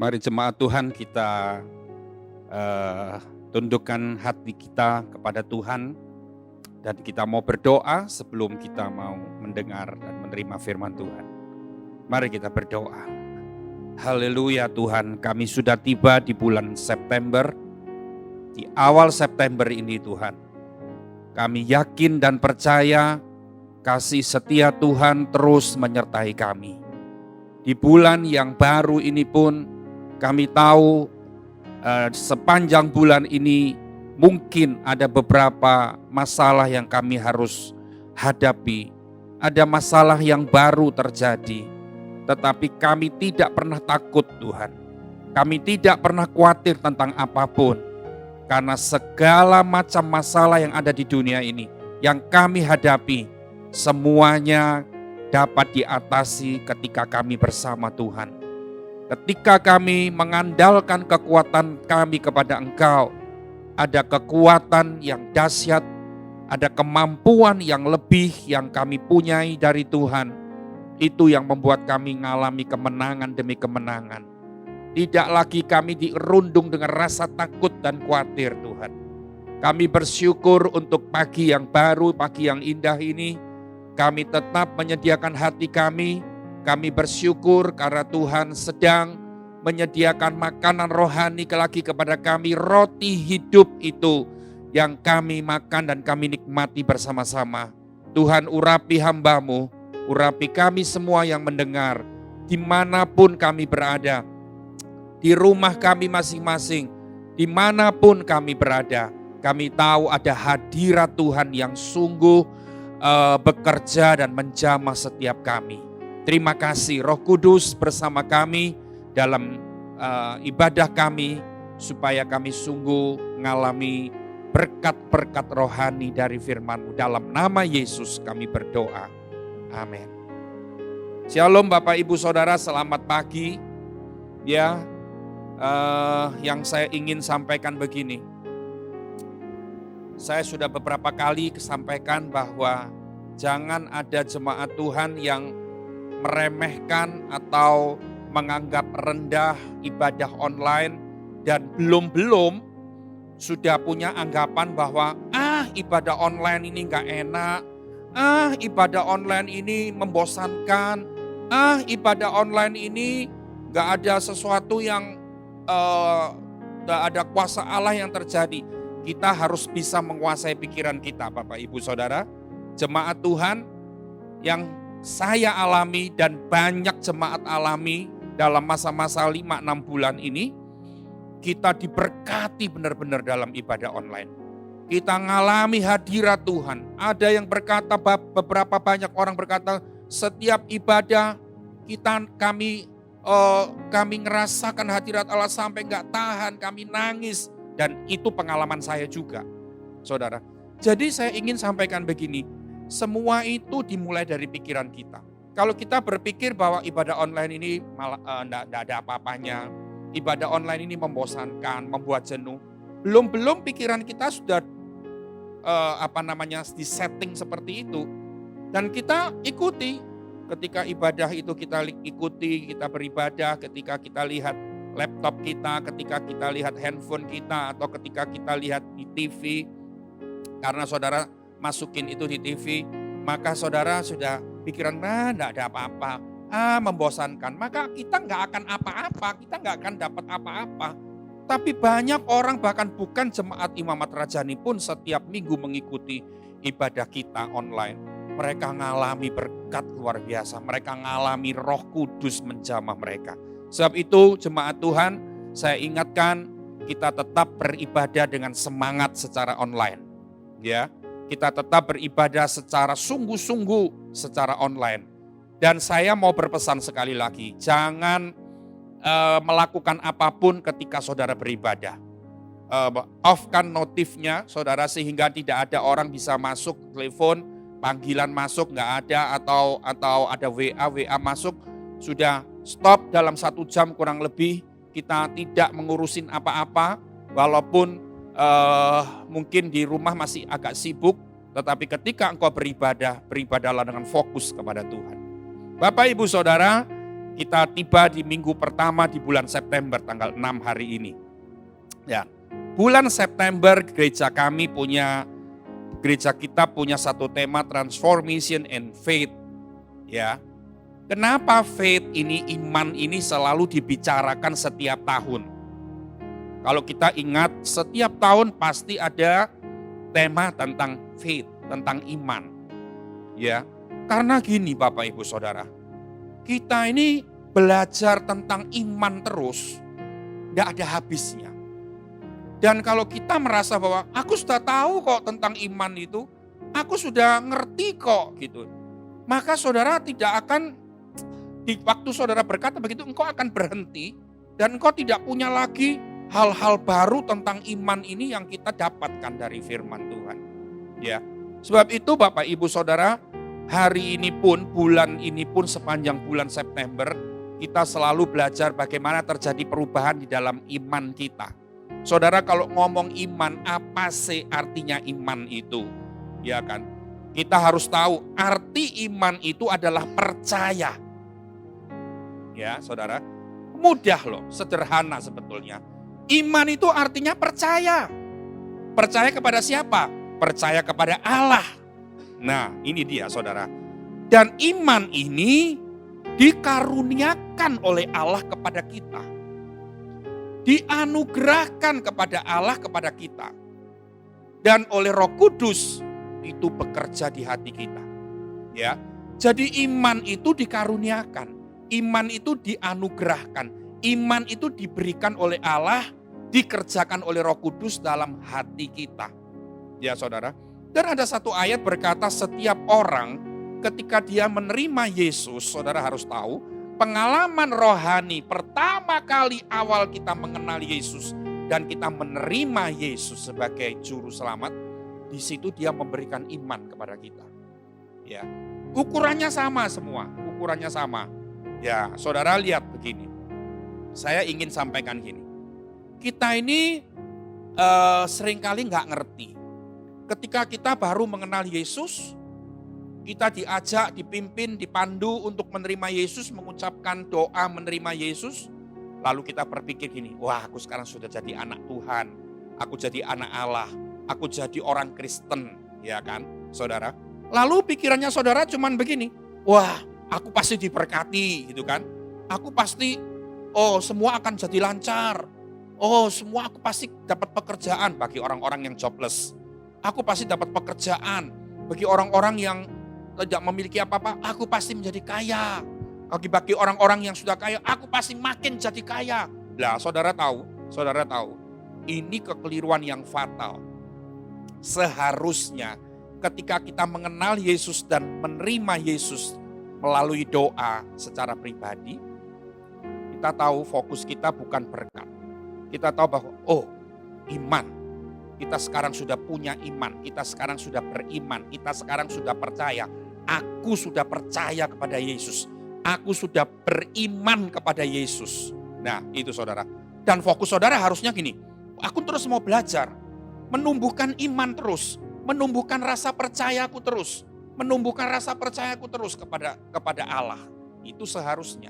Mari jemaat Tuhan kita tundukkan hati kita kepada Tuhan dan kita mau berdoa sebelum kita mau mendengar dan menerima firman Tuhan. Mari kita berdoa. Haleluya Tuhan, kami sudah tiba di bulan September, di awal September ini Tuhan. Kami yakin dan percaya kasih setia Tuhan terus menyertai kami. Di bulan yang baru ini pun kami tahu sepanjang bulan ini mungkin ada beberapa masalah yang kami harus hadapi. Ada masalah yang baru terjadi. Tetapi kami tidak pernah takut Tuhan. Kami tidak pernah khawatir tentang apapun. Karena segala macam masalah yang ada di dunia ini, yang kami hadapi, semuanya dapat diatasi ketika kami bersama Tuhan. Ketika kami mengandalkan kekuatan kami kepada Engkau, ada kekuatan yang dahsyat, ada kemampuan yang lebih yang kami punyai dari Tuhan. Itu yang membuat kami mengalami kemenangan demi kemenangan. Tidak lagi kami dirundung dengan rasa takut dan khawatir Tuhan. Kami bersyukur untuk pagi yang baru, pagi yang indah ini. Kami tetap menyediakan hati kami. Kami bersyukur karena Tuhan sedang menyediakan makanan rohani lagi kepada kami. Roti hidup itu yang kami makan dan kami nikmati bersama-sama. Tuhan urapi hamba-Mu, urapi kami semua yang mendengar. Dimanapun kami berada, di rumah kami masing-masing, dimanapun kami berada, kami tahu ada hadirat Tuhan yang sungguh bekerja dan menjamah setiap kami. Terima kasih Roh Kudus bersama kami dalam ibadah kami, supaya kami sungguh mengalami berkat-berkat rohani dari firman-Mu. Dalam nama Yesus kami berdoa. Amin. Shalom Bapak Ibu Saudara, selamat pagi. Ya, yang saya ingin sampaikan begini. Saya sudah beberapa kali sampaikan bahwa jangan ada jemaat Tuhan yang meremehkan atau menganggap rendah ibadah online dan belum sudah punya anggapan bahwa ibadah online ini gak enak, ibadah online ini membosankan, ibadah online ini gak ada sesuatu yang gak ada kuasa Allah yang terjadi. Kita harus bisa menguasai pikiran kita Bapak Ibu Saudara. Jemaat Tuhan yang saya alami dan banyak jemaat alami dalam masa-masa 5-6 bulan ini, kita diberkati benar-benar dalam ibadah online. Kita ngalami hadirat Tuhan. Ada yang berkata, beberapa banyak orang berkata, setiap ibadah kami ngerasakan hadirat Allah sampai gak tahan, kami nangis. Dan itu pengalaman saya juga, saudara. Jadi saya ingin sampaikan begini, semua itu dimulai dari pikiran kita. Kalau kita berpikir bahwa ibadah online ini malah enggak ada apa-apanya, ibadah online ini membosankan, membuat jenuh, belum pikiran kita sudah disetting seperti itu, dan kita ikuti. Ketika ibadah itu kita ikuti, kita beribadah, ketika kita lihat laptop kita, ketika kita lihat handphone kita, atau ketika kita lihat di TV, karena saudara masukin itu di TV, maka saudara sudah pikiran, enggak ada apa-apa, membosankan, maka kita enggak akan apa-apa, kita enggak akan dapat apa-apa. Tapi banyak orang, bahkan bukan jemaat Imamat Rajani pun setiap minggu mengikuti ibadah kita online. Mereka ngalami berkat luar biasa, mereka ngalami Roh Kudus menjamah mereka. Sebab itu jemaat Tuhan, saya ingatkan kita tetap beribadah dengan semangat secara online. Ya, kita tetap beribadah secara sungguh-sungguh secara online. Dan saya mau berpesan sekali lagi, jangan melakukan apapun ketika saudara beribadah. Off-kan notifnya saudara sehingga tidak ada orang bisa masuk telepon, panggilan masuk nggak ada, atau ada WA masuk, sudah stop dalam 1 jam kurang lebih. Kita tidak mengurusin apa-apa, walaupun mungkin di rumah masih agak sibuk, tetapi ketika engkau beribadahlah dengan fokus kepada Tuhan. Bapak Ibu Saudara, Kita tiba di minggu pertama di bulan September tanggal 6 hari ini. Ya, bulan September gereja kita punya satu tema transformation and faith. Ya, kenapa faith ini, iman ini selalu dibicarakan setiap tahun? Kalau kita ingat setiap tahun pasti ada tema tentang faith, tentang iman. Ya, karena gini Bapak Ibu Saudara, kita ini belajar tentang iman terus, tidak ada habisnya. Dan kalau kita merasa bahwa aku sudah tahu kok tentang iman itu, aku sudah ngerti kok gitu, maka saudara tidak akan, di waktu saudara berkata begitu, engkau akan berhenti dan engkau tidak punya lagi hal-hal baru tentang iman ini yang kita dapatkan dari firman Tuhan. Ya, sebab itu Bapak Ibu Saudara, hari ini pun, bulan ini pun, sepanjang bulan September, kita selalu belajar bagaimana terjadi perubahan di dalam iman kita. Saudara, kalau ngomong iman, apa sih artinya iman itu? Ya kan? Kita harus tahu arti iman itu adalah percaya. Ya, Saudara. Mudah loh, sederhana sebetulnya. Iman itu artinya percaya. Percaya kepada siapa? Percaya kepada Allah. Nah, ini dia Saudara. Dan iman ini dikaruniakan oleh Allah kepada kita. Dianugerahkan kepada Allah kepada kita. Dan oleh Roh Kudus itu bekerja di hati kita. Ya. Jadi iman itu dikaruniakan, iman itu dianugerahkan, iman itu diberikan oleh Allah, dikerjakan oleh Roh Kudus dalam hati kita. Ya Saudara. Dan ada satu ayat berkata setiap orang ketika dia menerima Yesus, saudara harus tahu, pengalaman rohani pertama kali awal kita mengenal Yesus dan kita menerima Yesus sebagai juru selamat, di situ dia memberikan iman kepada kita. Ya, ukurannya sama semua, ukurannya sama. Ya, saudara lihat begini. Saya ingin sampaikan gini. Kita ini seringkali nggak ngerti. Ketika kita baru mengenal Yesus, kita diajak, dipimpin, dipandu untuk menerima Yesus, mengucapkan doa menerima Yesus. Lalu kita berpikir gini, wah aku sekarang sudah jadi anak Tuhan, aku jadi anak Allah, aku jadi orang Kristen, ya kan saudara. Lalu pikirannya saudara cuman begini, wah aku pasti diberkati gitu kan. Aku pasti, semua akan jadi lancar. Semua aku pasti dapat pekerjaan bagi orang-orang yang jobless. Aku pasti dapat pekerjaan. Bagi orang-orang yang tidak memiliki apa-apa, aku pasti menjadi kaya. Bagi orang-orang yang sudah kaya, aku pasti makin jadi kaya. Lah, saudara tahu, ini kekeliruan yang fatal. Seharusnya ketika kita mengenal Yesus dan menerima Yesus melalui doa secara pribadi, kita tahu fokus kita bukan berkat. Kita tahu bahwa, iman. Kita sekarang sudah punya iman, kita sekarang sudah beriman, kita sekarang sudah percaya. Aku sudah percaya kepada Yesus. Aku sudah beriman kepada Yesus. Nah itu saudara. Dan fokus saudara harusnya gini. Aku terus mau belajar. Menumbuhkan iman terus. Menumbuhkan rasa percayaku terus. Menumbuhkan rasa percayaku terus kepada Allah. Itu seharusnya.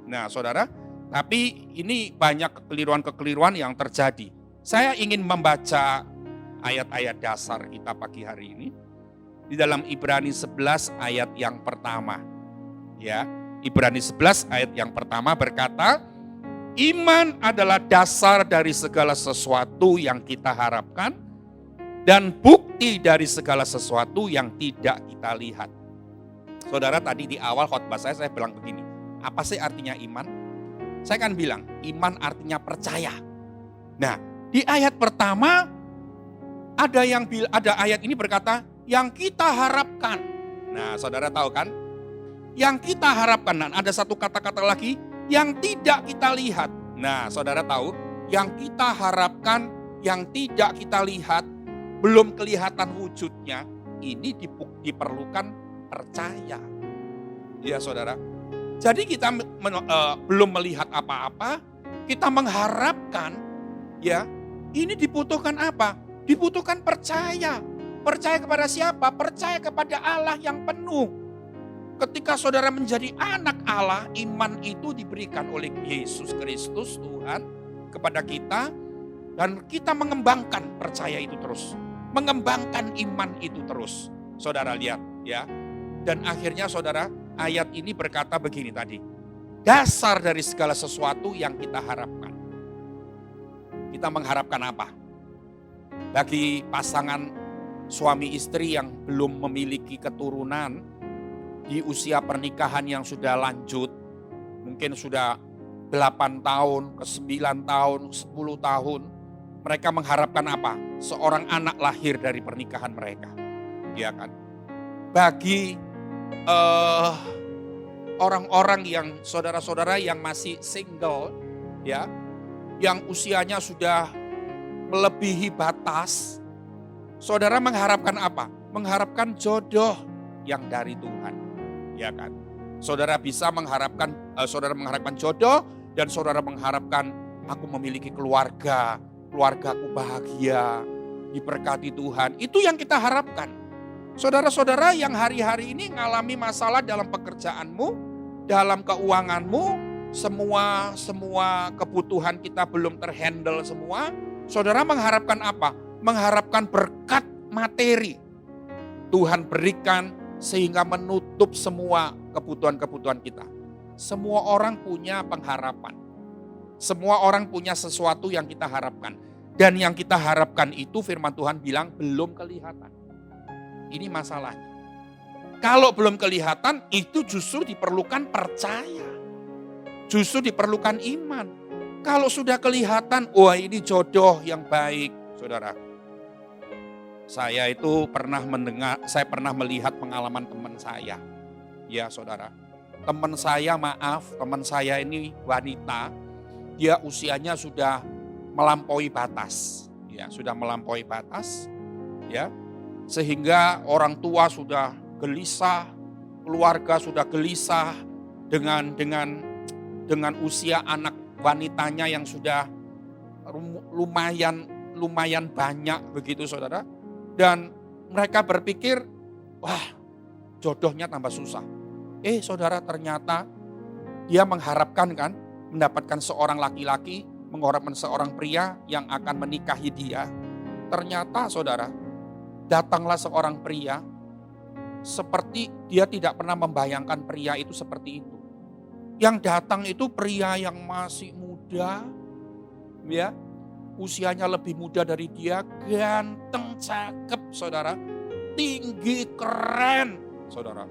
Nah saudara. Tapi ini banyak kekeliruan-kekeliruan yang terjadi. Saya ingin membaca ayat-ayat dasar kita pagi hari ini. Di dalam Ibrani 11 ayat yang pertama. Ya, Ibrani 11 ayat yang pertama berkata, iman adalah dasar dari segala sesuatu yang kita harapkan dan bukti dari segala sesuatu yang tidak kita lihat. Saudara, tadi di awal khotbah saya bilang begini, apa sih artinya iman? Saya kan bilang, iman artinya percaya. Nah, di ayat pertama ada ayat ini berkata yang kita harapkan. Nah, saudara tahu kan? Yang kita harapkan. Dan ada satu kata-kata lagi yang tidak kita lihat. Nah, saudara tahu, yang kita harapkan, yang tidak kita lihat, belum kelihatan wujudnya, ini diperlukan percaya. Ya, saudara. Jadi kita belum melihat apa-apa, kita mengharapkan, ya, ini dibutuhkan apa? Dibutuhkan percaya. Percaya kepada siapa? Percaya kepada Allah yang penuh. Ketika saudara menjadi anak Allah, iman itu diberikan oleh Yesus Kristus Tuhan kepada kita. Dan kita mengembangkan percaya itu terus. Mengembangkan iman itu terus. Saudara lihat ya. Dan akhirnya saudara, ayat ini berkata begini tadi. Dasar dari segala sesuatu yang kita harapkan. Kita mengharapkan apa? Bagi pasangan suami istri yang belum memiliki keturunan, di usia pernikahan yang sudah lanjut, mungkin sudah 8 tahun, ke 9 tahun, 10 tahun, mereka mengharapkan apa? Seorang anak lahir dari pernikahan mereka. Ya kan? Bagi orang-orang yang saudara-saudara yang masih single, ya, yang usianya sudah melebihi batas, saudara mengharapkan apa? Mengharapkan jodoh yang dari Tuhan. Ya kan? Saudara bisa mengharapkan, saudara mengharapkan jodoh, dan saudara mengharapkan aku memiliki keluarga, keluargaku bahagia, diberkati Tuhan. Itu yang kita harapkan. Saudara-saudara yang hari-hari ini mengalami masalah dalam pekerjaanmu, dalam keuanganmu, semua kebutuhan kita belum terhandle semua. Saudara mengharapkan apa? Mengharapkan berkat materi. Tuhan berikan sehingga menutup semua kebutuhan-kebutuhan kita. Semua orang punya pengharapan. Semua orang punya sesuatu yang kita harapkan. Dan yang kita harapkan itu firman Tuhan bilang belum kelihatan. Ini masalahnya. Kalau belum kelihatan itu justru diperlukan percaya. Justru diperlukan iman. Kalau sudah kelihatan, wah ini jodoh yang baik, saudara. Saya itu pernah melihat pengalaman teman saya. Ya saudara, teman saya ini wanita, dia usianya sudah melampaui batas. Ya, sudah melampaui batas. Ya, sehingga orang tua sudah gelisah, keluarga sudah gelisah dengan usia anak wanitanya yang sudah lumayan banyak begitu saudara. Dan mereka berpikir, wah jodohnya tambah susah. Saudara, ternyata dia mengharapkan kan mendapatkan seorang laki-laki, mengharapkan seorang pria yang akan menikahi dia. Ternyata saudara, datanglah seorang pria seperti dia tidak pernah membayangkan pria itu seperti itu. Yang datang itu pria yang masih muda, ya, usianya lebih muda dari dia, ganteng, cakep, saudara, tinggi, keren, saudara.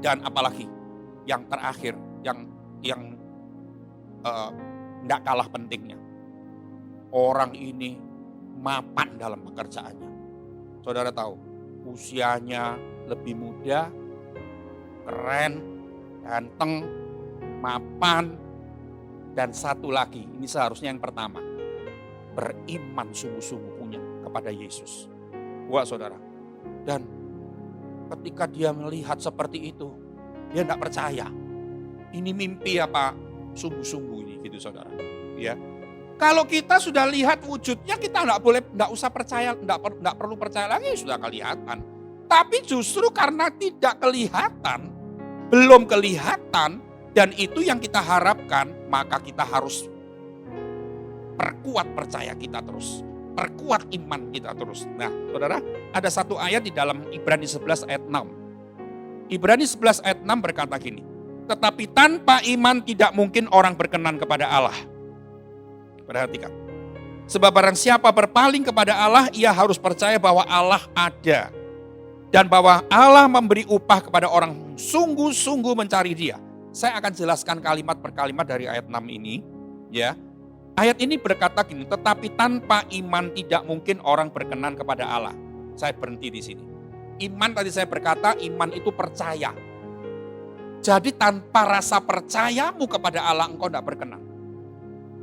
Dan apalagi yang terakhir, yang tidak kalah pentingnya, orang ini mapan dalam pekerjaannya. Saudara tahu, usianya lebih muda, keren, ganteng, mapan, dan satu lagi, ini seharusnya yang pertama, beriman sungguh-sungguh punya kepada Yesus. Wah saudara, dan ketika dia melihat seperti itu, dia tidak percaya. Ini mimpi apa sungguh-sungguh ini gitu saudara. Ya, kalau kita sudah lihat wujudnya, kita tidak usah percaya, tidak perlu percaya lagi, sudah kelihatan. Tapi justru karena tidak kelihatan, belum kelihatan, dan itu yang kita harapkan, maka kita harus perkuat percaya kita terus. Perkuat iman kita terus. Nah, saudara, ada satu ayat di dalam Ibrani 11 ayat 6. Ibrani 11 ayat 6 berkata gini, tetapi tanpa iman tidak mungkin orang berkenan kepada Allah. Perhatikan. Sebab barang siapa berpaling kepada Allah, ia harus percaya bahwa Allah ada. Dan bahwa Allah memberi upah kepada orang sungguh-sungguh mencari dia. Saya akan jelaskan kalimat per kalimat dari ayat 6 ini. Ya. Ayat ini berkata gini, tetapi tanpa iman tidak mungkin orang berkenan kepada Allah. Saya berhenti di sini. Iman tadi saya berkata, iman itu percaya. Jadi tanpa rasa percayamu kepada Allah, engkau tidak berkenan.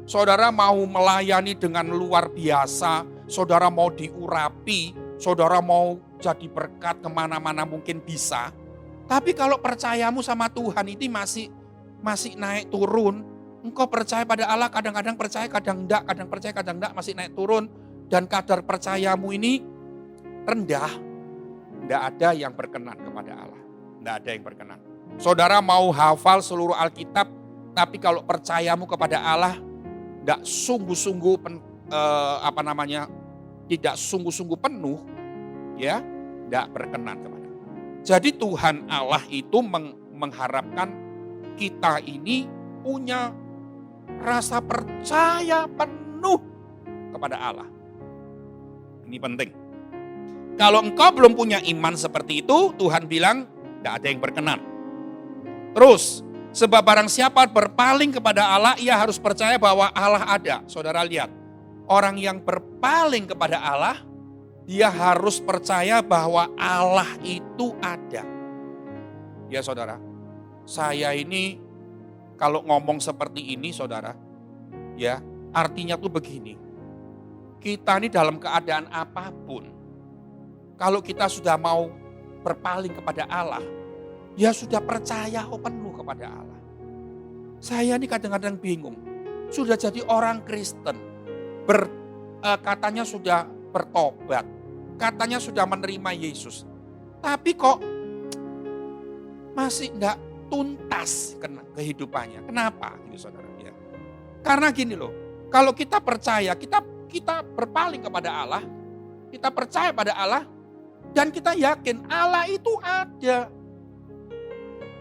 Saudara mau melayani dengan luar biasa, saudara mau diurapi, saudara mau jadi berkat kemana-mana mungkin bisa. Tapi kalau percayamu sama Tuhan ini masih naik turun, engkau percaya pada Allah, kadang-kadang percaya, kadang enggak, kadang percaya, kadang enggak, masih naik turun. Dan kadar percayamu ini rendah, enggak ada yang berkenan kepada Allah. Tidak ada yang berkenan. Saudara mau hafal seluruh Alkitab, tapi kalau percayamu kepada Allah, tidak sungguh-sungguh tidak sungguh-sungguh penuh, ya, tidak berkenan kepada. Jadi Tuhan Allah itu mengharapkan kita ini punya rasa percaya penuh kepada Allah. Ini penting. Kalau engkau belum punya iman seperti itu, Tuhan bilang tidak ada yang berkenan. Terus, sebab barang siapa berpaling kepada Allah, ia harus percaya bahwa Allah ada. Saudara lihat, orang yang berpaling kepada Allah, dia harus percaya bahwa Allah itu ada. Ya saudara, saya ini kalau ngomong seperti ini saudara, ya artinya tuh begini. Kita ini dalam keadaan apapun, kalau kita sudah mau berpaling kepada Allah, ya sudah percaya penuh kepada Allah. Saya ini kadang-kadang bingung, sudah jadi orang Kristen, katanya sudah bertobat, katanya sudah menerima Yesus, tapi kok masih enggak tuntas kehidupannya. Kenapa? Gitu saudara. Ya. Karena gini loh, kalau kita percaya, kita berpaling kepada Allah, kita percaya pada Allah, dan kita yakin Allah itu ada.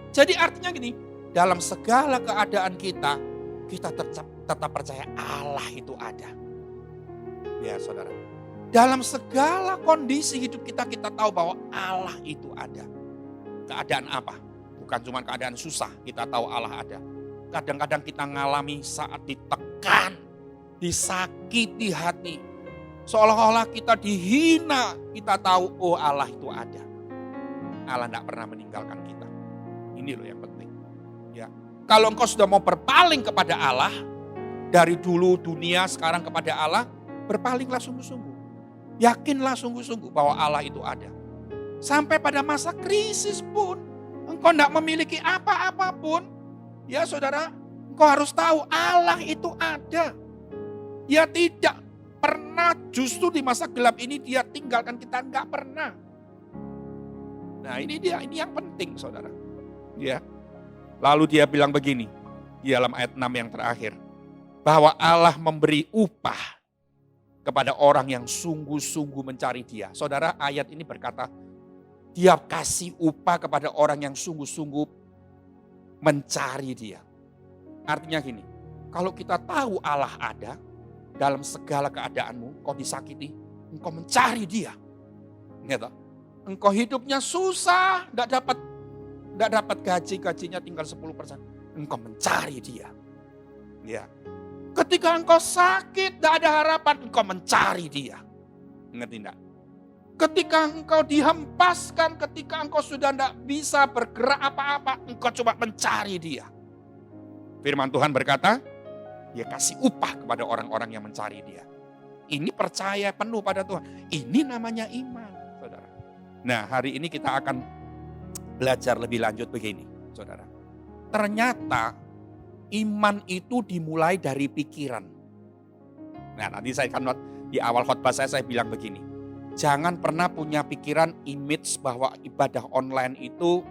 Jadi artinya gini, dalam segala keadaan kita tetap percaya Allah itu ada. Ya saudara, dalam segala kondisi hidup kita tahu bahwa Allah itu ada. Keadaan apa? Bukan cuma keadaan susah, kita tahu Allah ada. Kadang-kadang kita ngalami saat ditekan, disakiti hati. Seolah-olah kita dihina, kita tahu oh Allah itu ada. Allah tidak pernah meninggalkan kita. Ini loh yang penting. Ya. Kalau engkau sudah mau berpaling kepada Allah, dari dulu dunia sekarang kepada Allah, berpalinglah sungguh-sungguh. Yakinlah sungguh-sungguh bahwa Allah itu ada. Sampai pada masa krisis pun, engkau tidak memiliki apa-apa pun, ya saudara, engkau harus tahu Allah itu ada. Dia tidak pernah, justru di masa gelap ini dia tinggalkan kita, enggak pernah. Nah ini yang penting saudara. Ya. Lalu dia bilang begini, di dalam ayat 6 yang terakhir, bahwa Allah memberi upah kepada orang yang sungguh-sungguh mencari dia. Saudara, ayat ini berkata, dia kasih upah kepada orang yang sungguh-sungguh mencari dia. Artinya gini, kalau kita tahu Allah ada, dalam segala keadaanmu, kau disakiti, engkau mencari dia. Gitu. Engkau hidupnya susah, tidak dapat gajinya tinggal 10%. Engkau mencari dia. Ya. Ketika engkau sakit, tidak ada harapan, engkau mencari dia. Ngerti enggak? Ketika engkau dihempaskan, ketika engkau sudah tidak bisa bergerak apa-apa, engkau coba mencari dia. Firman Tuhan berkata, dia kasih upah kepada orang-orang yang mencari dia. Ini percaya penuh pada Tuhan. Ini namanya iman, saudara. Nah, hari ini kita akan belajar lebih lanjut begini, saudara. Ternyata iman itu dimulai dari pikiran. Nah, nanti saya kan di awal khotbah saya bilang begini. Jangan pernah punya pikiran image bahwa ibadah online itu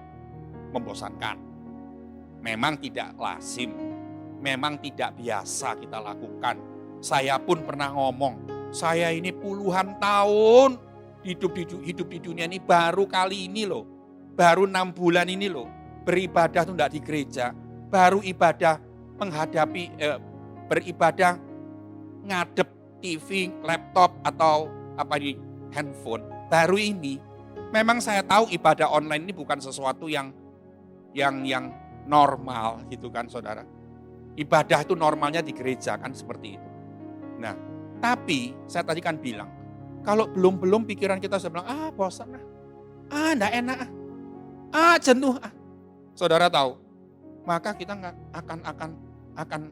membosankan. Memang tidak lazim, memang tidak biasa kita lakukan. Saya pun pernah ngomong, saya ini puluhan tahun hidup di dunia ini baru kali ini loh. Baru 6 bulan ini loh, beribadah tuh enggak di gereja. Baru ibadah beribadah ngadep TV, laptop atau handphone. Baru ini, memang saya tahu ibadah online ini bukan sesuatu yang normal gitu kan saudara. Ibadah itu normalnya di gereja kan seperti itu. Nah, tapi saya tadi kan bilang, kalau belum pikiran kita sudah bilang, bosan enggak enak jenuh Saudara tahu, maka kita akan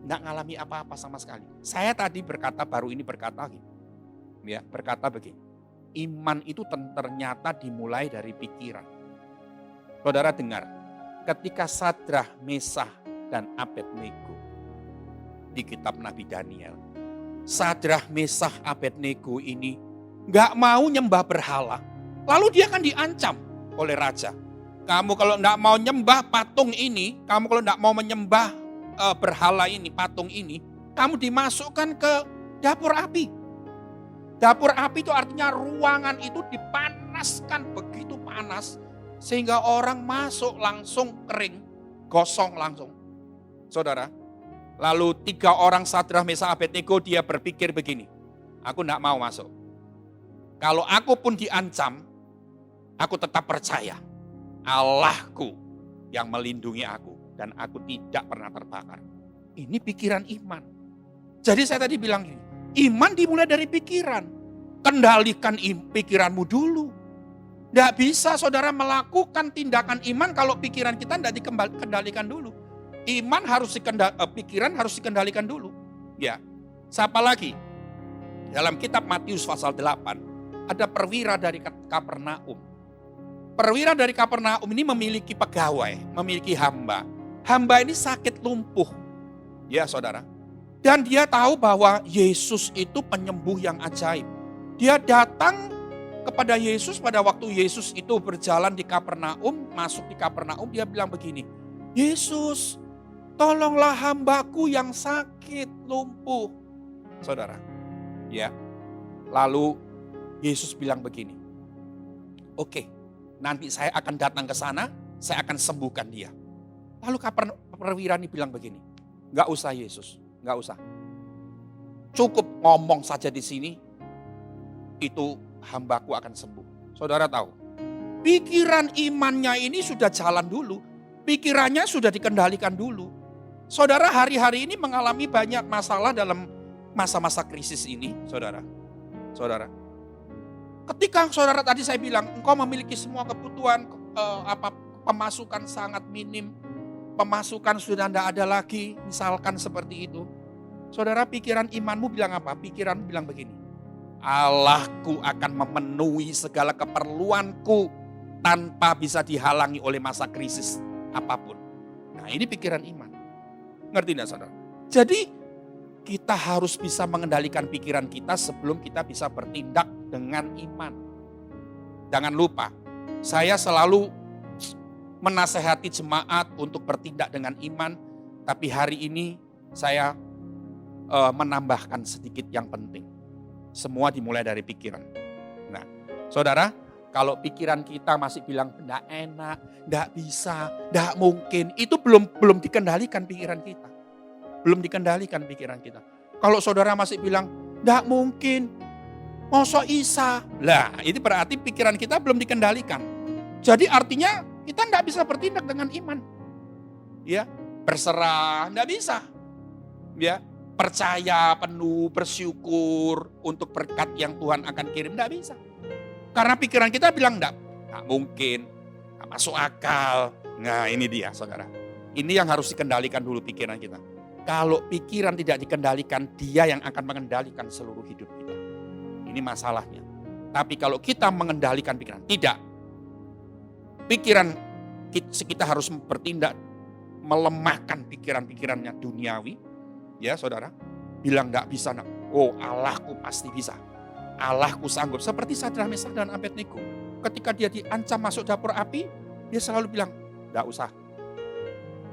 enggak ngalami apa-apa sama sekali. Saya tadi baru ini berkata gitu. Ya, berkata begini, iman itu ternyata dimulai dari pikiran. Saudara dengar, ketika Sadrah, Mesah, dan Abednego di kitab Nabi Daniel, Sadrah, Mesah, Abednego ini gak mau nyembah berhala. Lalu dia kan diancam oleh raja. Kamu kalau tidak mau nyembah patung ini, kamu kalau tidak mau menyembah berhala ini, patung ini, kamu dimasukkan ke dapur api. Dapur api itu artinya ruangan itu dipanaskan begitu panas, sehingga orang masuk langsung kering, gosong langsung. Saudara, lalu 3 orang Sadrah, Mesakh, Abednego dia berpikir begini, aku tidak mau masuk. Kalau aku pun diancam, aku tetap percaya Allahku yang melindungi aku dan aku tidak pernah terbakar. Ini pikiran iman. Jadi saya tadi bilang gini, iman dimulai dari pikiran. Kendalikan pikiranmu dulu. Tidak bisa saudara melakukan tindakan iman kalau pikiran kita tidak dikendalikan dulu. Iman harus pikiran harus dikendalikan dulu. Ya, siapa lagi? Dalam kitab Matius pasal 8 ada perwira dari Kapernaum. Perwira dari Kapernaum ini memiliki pegawai, memiliki hamba. Hamba ini sakit lumpuh. Ya saudara. Dan dia tahu bahwa Yesus itu penyembuh yang ajaib. Dia datang kepada Yesus pada waktu Yesus itu berjalan di Kapernaum, masuk di Kapernaum, dia bilang begini, Yesus, tolonglah hambaku yang sakit lumpuh. Saudara, ya. Lalu Yesus bilang begini, oke, nanti saya akan datang ke sana, saya akan sembuhkan dia. Lalu perwira ini bilang begini, gak usah Yesus, gak usah. Cukup ngomong saja di sini, itu hambaku akan sembuh. Saudara tahu, pikiran imannya ini sudah jalan dulu, pikirannya sudah dikendalikan dulu. Saudara hari-hari ini mengalami banyak masalah dalam masa-masa krisis ini, saudara. Saudara, ketika saudara tadi saya bilang, engkau memiliki semua kebutuhan, pemasukan sangat minim, pemasukan sudah tidak ada lagi, misalkan seperti itu. Saudara, pikiran imanmu bilang apa? Pikiranmu bilang begini, Allahku akan memenuhi segala keperluanku tanpa bisa dihalangi oleh masa krisis apapun. Nah ini pikiran iman. Ngerti tidak saudara? Jadi kita harus bisa mengendalikan pikiran kita sebelum kita bisa bertindak dengan iman. Jangan lupa, saya selalu menasehati jemaat untuk bertindak dengan iman, tapi hari ini saya menambahkan sedikit yang penting. Semua dimulai dari pikiran. Nah, saudara, kalau pikiran kita masih bilang enggak enak, enggak bisa, enggak mungkin, itu belum dikendalikan pikiran kita. Belum dikendalikan pikiran kita. Kalau saudara masih bilang enggak mungkin, masa isa. Lah, itu berarti pikiran kita belum dikendalikan. Jadi artinya kita enggak bisa bertindak dengan iman. Ya, berserah enggak bisa. Ya, percaya penuh, bersyukur untuk berkat yang Tuhan akan kirim, enggak bisa. Karena pikiran kita bilang enggak mungkin, enggak masuk akal. Nah ini dia saudara. Ini yang harus dikendalikan dulu pikiran kita. Kalau pikiran tidak dikendalikan, dia yang akan mengendalikan seluruh hidup kita. Ini masalahnya. Tapi kalau kita mengendalikan pikiran, tidak. Pikiran kita harus bertindak, melemahkan pikiran-pikirannya duniawi. Ya saudara, bilang enggak bisa. Oh Allahku pasti bisa. Allahku sanggup. Seperti Sadrah, Mesakh, dan Abednego. Ketika dia diancam masuk dapur api, dia selalu bilang, enggak usah.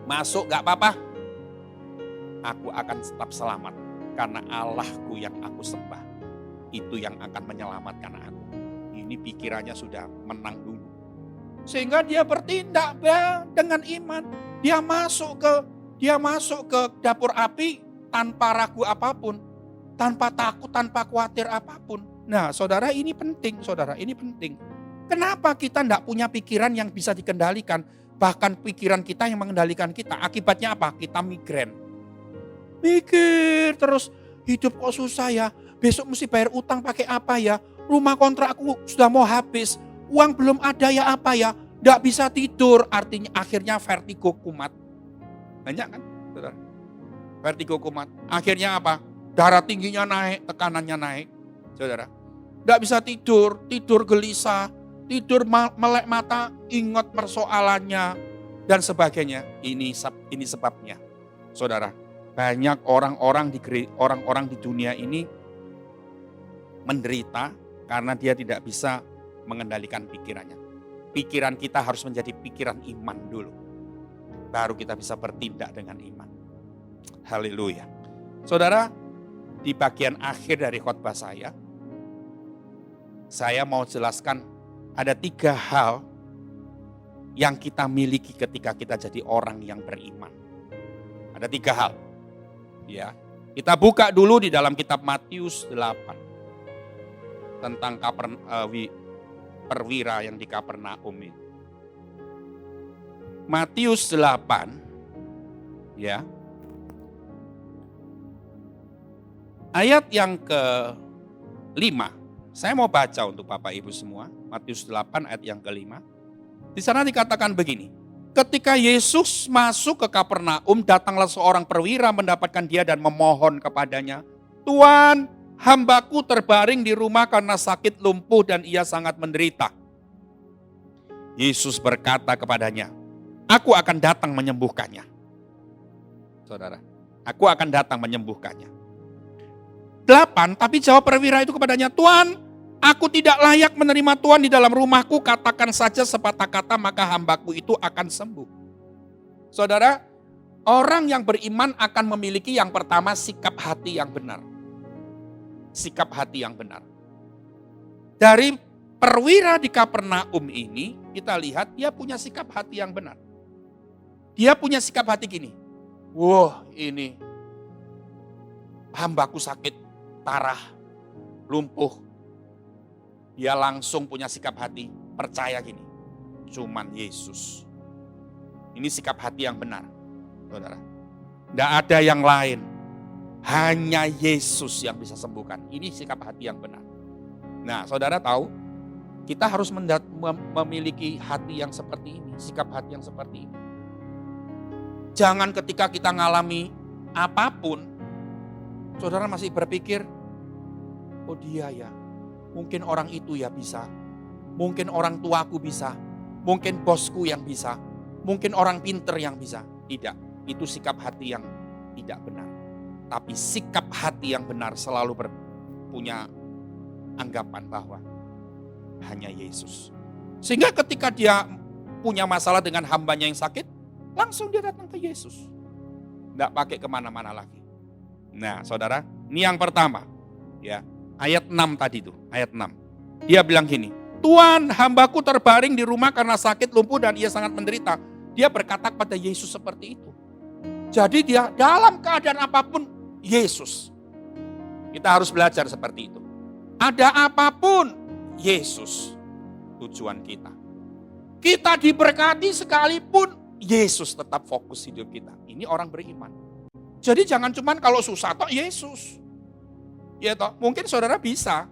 Masuk enggak apa-apa. Aku akan tetap selamat. Karena Allahku yang aku sembah, itu yang akan menyelamatkan aku. Ini pikirannya sudah menang dulu. Sehingga dia bertindak dengan iman. Dia masuk ke dapur api tanpa ragu apapun. Tanpa takut, tanpa khawatir apapun. Nah saudara ini penting, saudara ini penting. Kenapa kita tidak punya pikiran yang bisa dikendalikan? Bahkan pikiran kita yang mengendalikan kita. Akibatnya apa? Kita migrain. Mikir terus, hidup kok susah ya. Besok mesti bayar utang pakai apa ya? Rumah kontrakku sudah mau habis. Uang belum ada ya apa ya? Tidak bisa tidur. Artinya akhirnya vertigo kumat. Banyak kan saudara? Vertigo kumat. Akhirnya apa? Darah tingginya naik, tekanannya naik. Saudara. Tidak bisa tidur, tidur gelisah, tidur melek mata, ingat persoalannya, dan sebagainya. Ini sebabnya. Saudara, banyak orang-orang di dunia ini menderita karena dia tidak bisa mengendalikan pikirannya. pikiran kita harus menjadi pikiran iman dulu. Baru kita bisa bertindak dengan iman. Haleluya. Saudara, di bagian akhir dari khotbah saya mau jelaskan ada 3 hal yang kita miliki ketika kita jadi orang yang beriman. Ada 3 hal. Ya. Kita buka dulu di dalam kitab Matius 8. Tentang perwira yang di Kapernaum itu. Matius 8, ya. Ayat yang ke-5. Saya mau baca untuk Bapak Ibu semua. Matius 8 ayat yang ke-5. Di sana dikatakan begini. Ketika Yesus masuk ke Kapernaum, datanglah seorang perwira mendapatkan dia dan memohon kepadanya, "Tuan, hambaku terbaring di rumah karena sakit lumpuh dan ia sangat menderita." Yesus berkata kepadanya, "Aku akan datang menyembuhkannya." Saudara, aku akan datang menyembuhkannya. 8, tapi jawab perwira itu kepadanya, "Tuan, aku tidak layak menerima Tuhan di dalam rumahku, katakan saja sepatah kata maka hambaku itu akan sembuh." Saudara, orang yang beriman akan memiliki yang pertama sikap hati yang benar. Sikap hati yang benar. Dari perwira di Kapernaum ini, kita lihat dia punya sikap hati yang benar. Dia punya sikap hati gini, "Wah, ini hambaku sakit, parah, lumpuh." Dia langsung punya sikap hati, percaya gini, cuman Yesus. Ini sikap hati yang benar, saudara. Tidak ada yang lain, hanya Yesus yang bisa sembuhkan. Ini sikap hati yang benar. Nah, saudara tahu, kita harus memiliki hati yang seperti ini, sikap hati yang seperti ini. Jangan ketika kita ngalami apapun, saudara masih berpikir, "Oh dia ya, mungkin orang itu ya bisa, mungkin orang tuaku bisa, mungkin bosku yang bisa, mungkin orang pinter yang bisa." Tidak, itu sikap hati yang tidak benar. Tapi sikap hati yang benar selalu punya anggapan bahwa hanya Yesus. Sehingga ketika dia punya masalah dengan hambanya yang sakit, langsung dia datang ke Yesus. Tidak pakai kemana-mana lagi. Nah, saudara, ini yang pertama. Ya, ayat 6 tadi tuh, ayat 6. Dia bilang gini, "Tuan, hambaku terbaring di rumah karena sakit lumpuh dan ia sangat menderita." Dia berkata kepada Yesus seperti itu. Jadi dia dalam keadaan apapun, Yesus. Kita harus belajar seperti itu. Ada apapun, Yesus tujuan kita. Kita diberkati sekalipun, Yesus tetap fokus hidup kita. Ini orang beriman. Jadi jangan cuman kalau susah toh Yesus. Ya toh, mungkin saudara bisa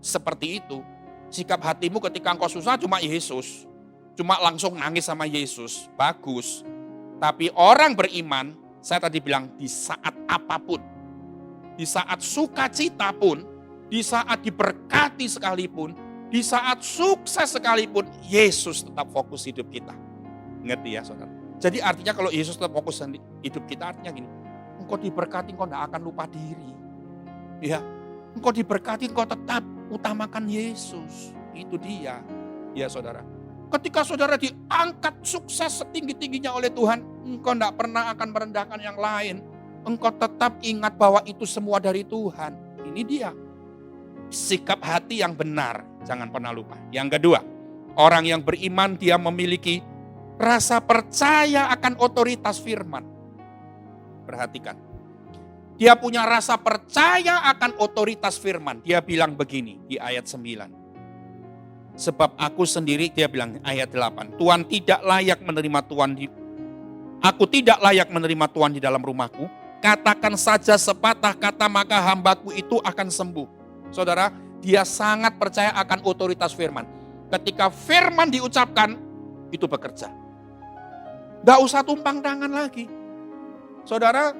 seperti itu. Sikap hatimu ketika engkau susah cuma Yesus. Cuma langsung nangis sama Yesus. Bagus. Tapi orang beriman, saya tadi bilang di saat apapun. Di saat sukacita pun, di saat diberkati sekalipun, di saat sukses sekalipun, Yesus tetap fokus hidup kita. Ngerti ya saudara? Jadi artinya kalau Yesus tetap fokus hidup kita, artinya gini, engkau diberkati, engkau tidak akan lupa diri. Ya, engkau diberkati, engkau tetap utamakan Yesus. Itu dia. Ya saudara. Ketika saudara diangkat sukses setinggi-tingginya oleh Tuhan, engkau tidak pernah akan merendahkan yang lain. Engkau tetap ingat bahwa itu semua dari Tuhan. Ini dia. Sikap hati yang benar, jangan pernah lupa. Yang kedua, orang yang beriman dia memiliki rasa percaya akan otoritas firman. Perhatikan. Dia punya rasa percaya akan otoritas firman. Dia bilang begini di ayat 9. Sebab aku sendiri, dia bilang ayat 8. Tuhan tidak layak menerima Tuhan aku tidak layak menerima Tuhan di dalam rumahku. Katakan saja sepatah kata maka hambaku itu akan sembuh. Saudara, dia sangat percaya akan otoritas firman. Ketika firman diucapkan, itu bekerja. Gak usah tumpang tangan lagi. Saudara,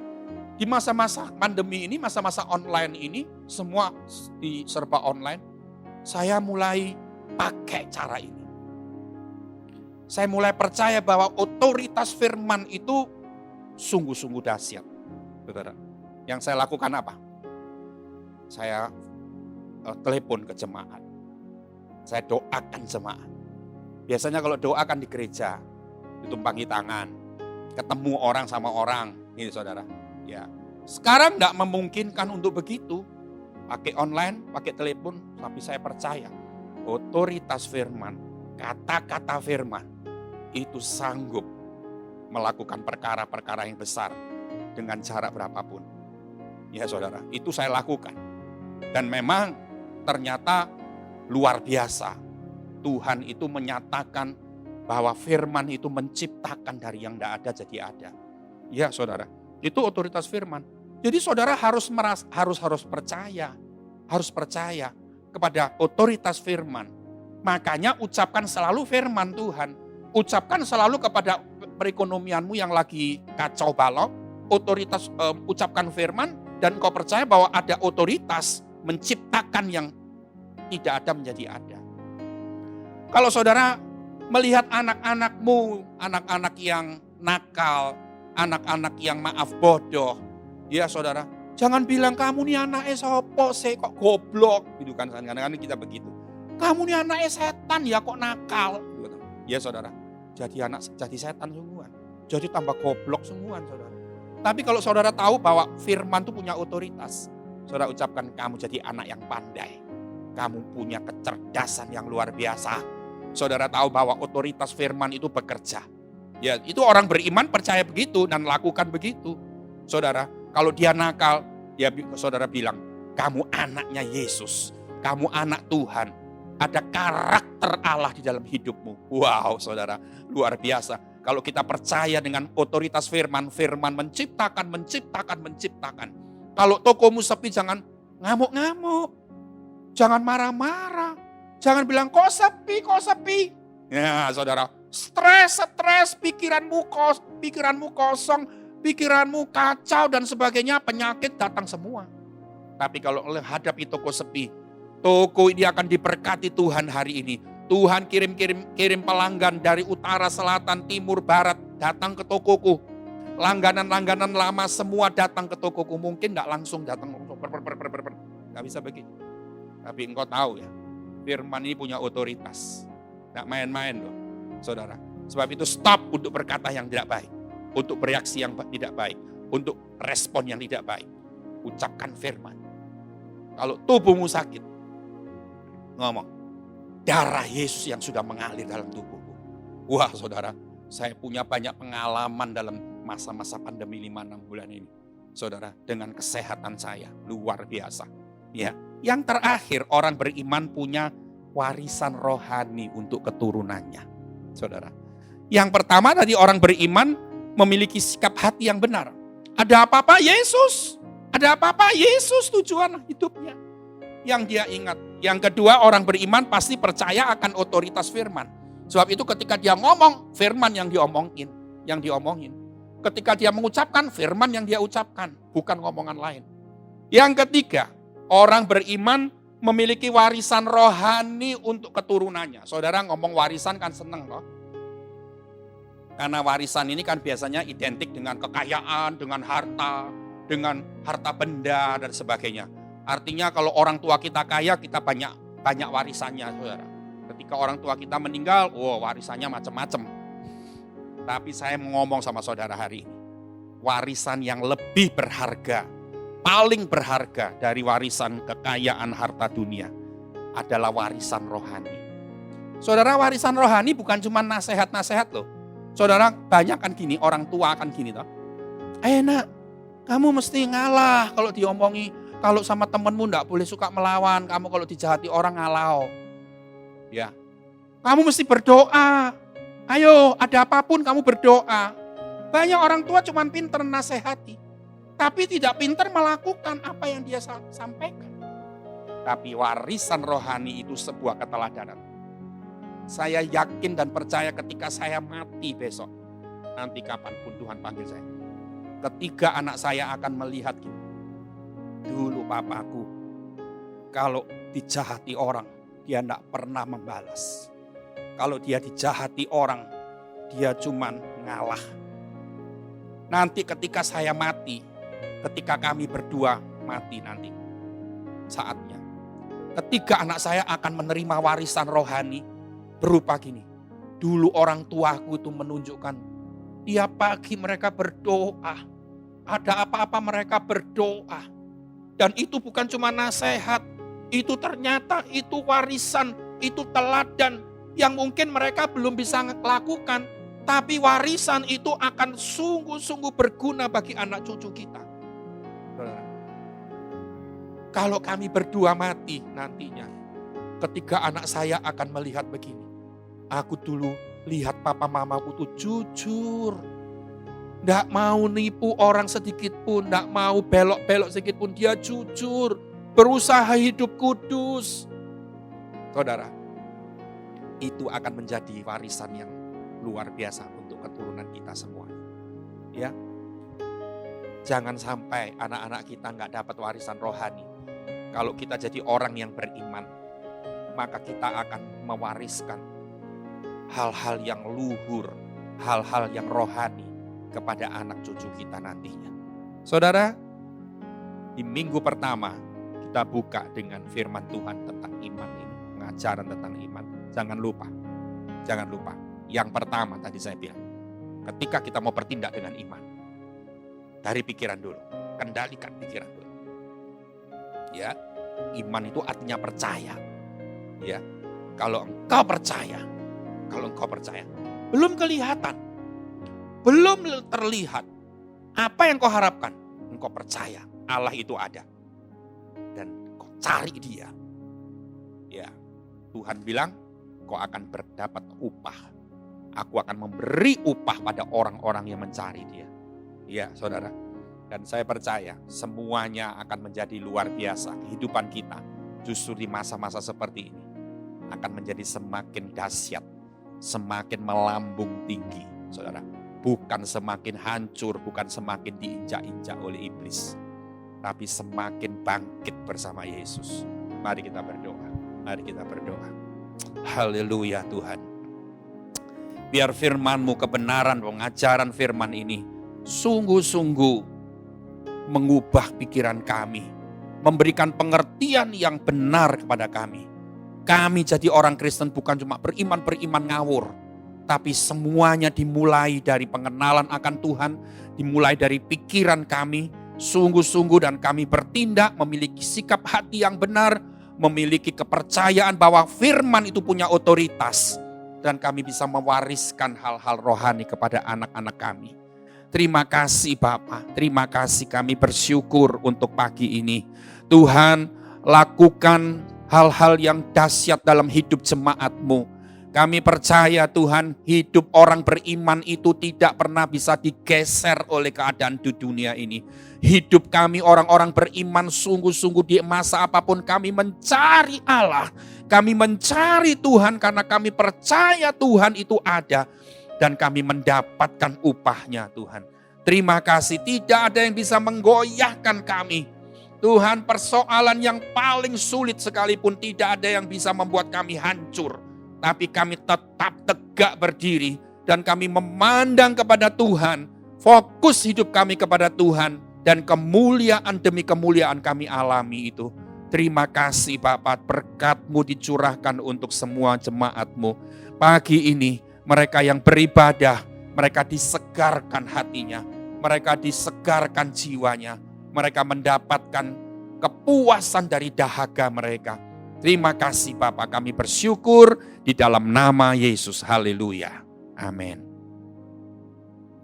di masa-masa pandemi ini, masa-masa online ini, semua serba online, saya mulai pakai cara ini. Saya mulai percaya bahwa otoritas firman itu sungguh-sungguh dahsyat. Saudara, yang saya lakukan apa? Saya telepon ke jemaat. Saya doakan jemaat. Biasanya kalau doa kan di gereja, ditumpangi tangan, ketemu orang sama orang, ini saudara. Ya, sekarang enggak memungkinkan untuk begitu. Pakai online, pakai telepon, tapi saya percaya otoritas firman, kata-kata firman itu sanggup melakukan perkara-perkara yang besar dengan jarak berapapun. Ya saudara, itu saya lakukan. Dan memang ternyata luar biasa. Tuhan itu menyatakan bahwa firman itu menciptakan dari yang tidak ada jadi ada. Ya saudara, itu otoritas firman. Jadi saudara harus percaya kepada otoritas firman. Makanya ucapkan selalu firman Tuhan. Ucapkan selalu kepada perekonomianmu yang lagi kacau balau, ucapkan firman dan kau percaya bahwa ada otoritas menciptakan yang tidak ada menjadi ada. Kalau saudara melihat anak-anakmu, anak-anak yang nakal, anak-anak yang maaf bodoh, ya saudara, jangan bilang kamu nih anaknya sopo sih kok goblok, gitu kan, kadang-kadang kita begitu. Kamu nih anaknya setan ya kok nakal, gitu. Ya saudara, jadi setan semua, jadi tambah goblok semua saudara. Tapi kalau saudara tahu bahwa firman itu punya otoritas, saudara ucapkan kamu jadi anak yang pandai, kamu punya kecerdasan yang luar biasa. Saudara tahu bahwa otoritas firman itu bekerja. Ya, itu orang beriman percaya begitu dan lakukan begitu. Saudara, kalau dia nakal, ya saudara bilang, kamu anaknya Yesus, kamu anak Tuhan. Ada karakter Allah di dalam hidupmu. Wow, saudara, luar biasa. Kalau kita percaya dengan otoritas firman, firman menciptakan. Kalau tokomu sepi, jangan ngamuk-ngamuk. Jangan marah-marah. Jangan bilang, kok sepi. Ya, saudara, stres, pikiranmu kosong, pikiranmu kacau dan sebagainya, penyakit datang semua. Tapi kalau hadapi toko sepi, toko ini akan diberkati Tuhan hari ini. Tuhan kirim pelanggan dari utara, selatan, timur, barat datang ke tokoku. Langganan-langganan lama semua datang ke tokoku. Mungkin gak langsung datang. Gak bisa begitu. Tapi engkau tahu ya, firman ini punya otoritas. Gak main-main loh, saudara. Sebab itu stop untuk berkata yang tidak baik. Untuk bereaksi yang tidak baik. Untuk respon yang tidak baik. Ucapkan firman. Kalau tubuhmu sakit, ngomong, darah Yesus yang sudah mengalir dalam tubuhku. Wah saudara, saya punya banyak pengalaman dalam masa-masa pandemi 5-6 bulan ini. Saudara, dengan kesehatan saya, luar biasa. Ya, yang terakhir, orang beriman punya warisan rohani untuk keturunannya. Saudara, yang pertama tadi orang beriman memiliki sikap hati yang benar. Ada apa-apa Yesus. Ada apa-apa Yesus tujuan hidupnya. Yang dia ingat. Yang kedua, orang beriman pasti percaya akan otoritas firman. Sebab itu ketika dia ngomong, firman yang diomongin. Ketika dia mengucapkan, firman yang dia ucapkan. Bukan ngomongan lain. Yang ketiga, orang beriman memiliki warisan rohani untuk keturunannya. Saudara ngomong warisan kan seneng loh. Karena warisan ini kan biasanya identik dengan kekayaan, dengan harta benda dan sebagainya. Artinya kalau orang tua kita kaya, kita banyak warisannya, saudara. Ketika orang tua kita meninggal, warisannya macam-macam. Tapi saya mau ngomong sama saudara hari ini, warisan yang lebih berharga, paling berharga dari warisan kekayaan harta dunia adalah warisan rohani. Saudara, warisan rohani bukan cuma nasihat-nasihat loh. Saudara, banyak kan gini, orang tua kan gini toh. Nak, kamu mesti ngalah kalau diomongi. Kalau sama temenmu enggak boleh suka melawan. Kamu kalau dijahati orang ngalau. Ya. Kamu mesti berdoa. Ayo, ada apapun kamu berdoa. Banyak orang tua cuma pinter nasihati. Tapi tidak pinter melakukan apa yang dia sampaikan. Tapi warisan rohani itu sebuah keteladanan. Saya yakin dan percaya ketika saya mati besok. Nanti kapanpun Tuhan panggil saya. Ketika anak saya akan melihat gini. Dulu papaku, kalau dijahati orang, dia tidak pernah membalas. Kalau dia dijahati orang, dia cuman ngalah. Nanti ketika saya mati, ketika kami berdua mati nanti, saatnya. Ketika anak saya akan menerima warisan rohani, berupa gini. Dulu orang tuaku itu menunjukkan, tiap pagi mereka berdoa. Ada apa-apa mereka berdoa. Dan itu bukan cuma nasihat, itu ternyata itu warisan, itu teladan yang mungkin mereka belum bisa lakukan. Tapi warisan itu akan sungguh-sungguh berguna bagi anak cucu kita. Kalau kami berdua mati nantinya, ketika anak saya akan melihat begini. Aku dulu lihat papa mamaku tuh jujur. Nggak mau nipu orang sedikit pun, nggak mau belok-belok sedikit pun. Dia jujur, berusaha hidup kudus. Saudara, itu akan menjadi warisan yang luar biasa untuk keturunan kita semua. Ya, jangan sampai anak-anak kita nggak dapat warisan rohani. Kalau kita jadi orang yang beriman, maka kita akan mewariskan hal-hal yang luhur, hal-hal yang rohani kepada anak cucu kita nantinya. Saudara, di minggu pertama kita buka dengan firman Tuhan tentang iman ini, pengajaran tentang iman. Jangan lupa. Yang pertama tadi saya bilang, ketika kita mau bertindak dengan iman, dari pikiran dulu, kendalikan pikiran dulu. Ya, iman itu artinya percaya. Ya, kalau engkau percaya, belum kelihatan, belum terlihat, apa yang kau harapkan? Engkau percaya Allah itu ada dan kau cari Dia. Ya, Tuhan bilang kau akan berdapat upah. Aku akan memberi upah pada orang-orang yang mencari Dia. Ya, saudara. Dan saya percaya semuanya akan menjadi luar biasa. Kehidupan kita justru di masa-masa seperti ini akan menjadi semakin dahsyat, semakin melambung tinggi, saudara. Bukan semakin hancur, bukan semakin diinjak-injak oleh iblis, tapi semakin bangkit bersama Yesus. Mari kita berdoa. Haleluya Tuhan. Biar firman-Mu, kebenaran, pengajaran firman ini sungguh-sungguh mengubah pikiran kami, memberikan pengertian yang benar kepada kami. Kami jadi orang Kristen bukan cuma beriman ngawur, tapi semuanya dimulai dari pengenalan akan Tuhan, dimulai dari pikiran kami, sungguh-sungguh dan kami bertindak, memiliki sikap hati yang benar, memiliki kepercayaan bahwa firman itu punya otoritas, dan kami bisa mewariskan hal-hal rohani kepada anak-anak kami. Terima kasih Bapa, terima kasih, kami bersyukur untuk pagi ini. Tuhan, lakukan hal-hal yang dahsyat dalam hidup jemaat-Mu. Kami percaya Tuhan, hidup orang beriman itu tidak pernah bisa digeser oleh keadaan di dunia ini. Hidup kami orang-orang beriman sungguh-sungguh di masa apapun kami mencari Allah. Kami mencari Tuhan karena kami percaya Tuhan itu ada. Dan kami mendapatkan upahnya Tuhan. Terima kasih, tidak ada yang bisa menggoyahkan kami. Tuhan, persoalan yang paling sulit sekalipun tidak ada yang bisa membuat kami hancur. Tapi kami tetap tegak berdiri dan kami memandang kepada Tuhan. Fokus hidup kami kepada Tuhan dan kemuliaan demi kemuliaan kami alami itu. Terima kasih Bapak, berkat-Mu dicurahkan untuk semua jemaat-Mu. Pagi ini mereka yang beribadah, mereka disegarkan hatinya, mereka disegarkan jiwanya, mereka mendapatkan kepuasan dari dahaga mereka. Terima kasih Bapak, kami bersyukur di dalam nama Yesus. Haleluya. Amin.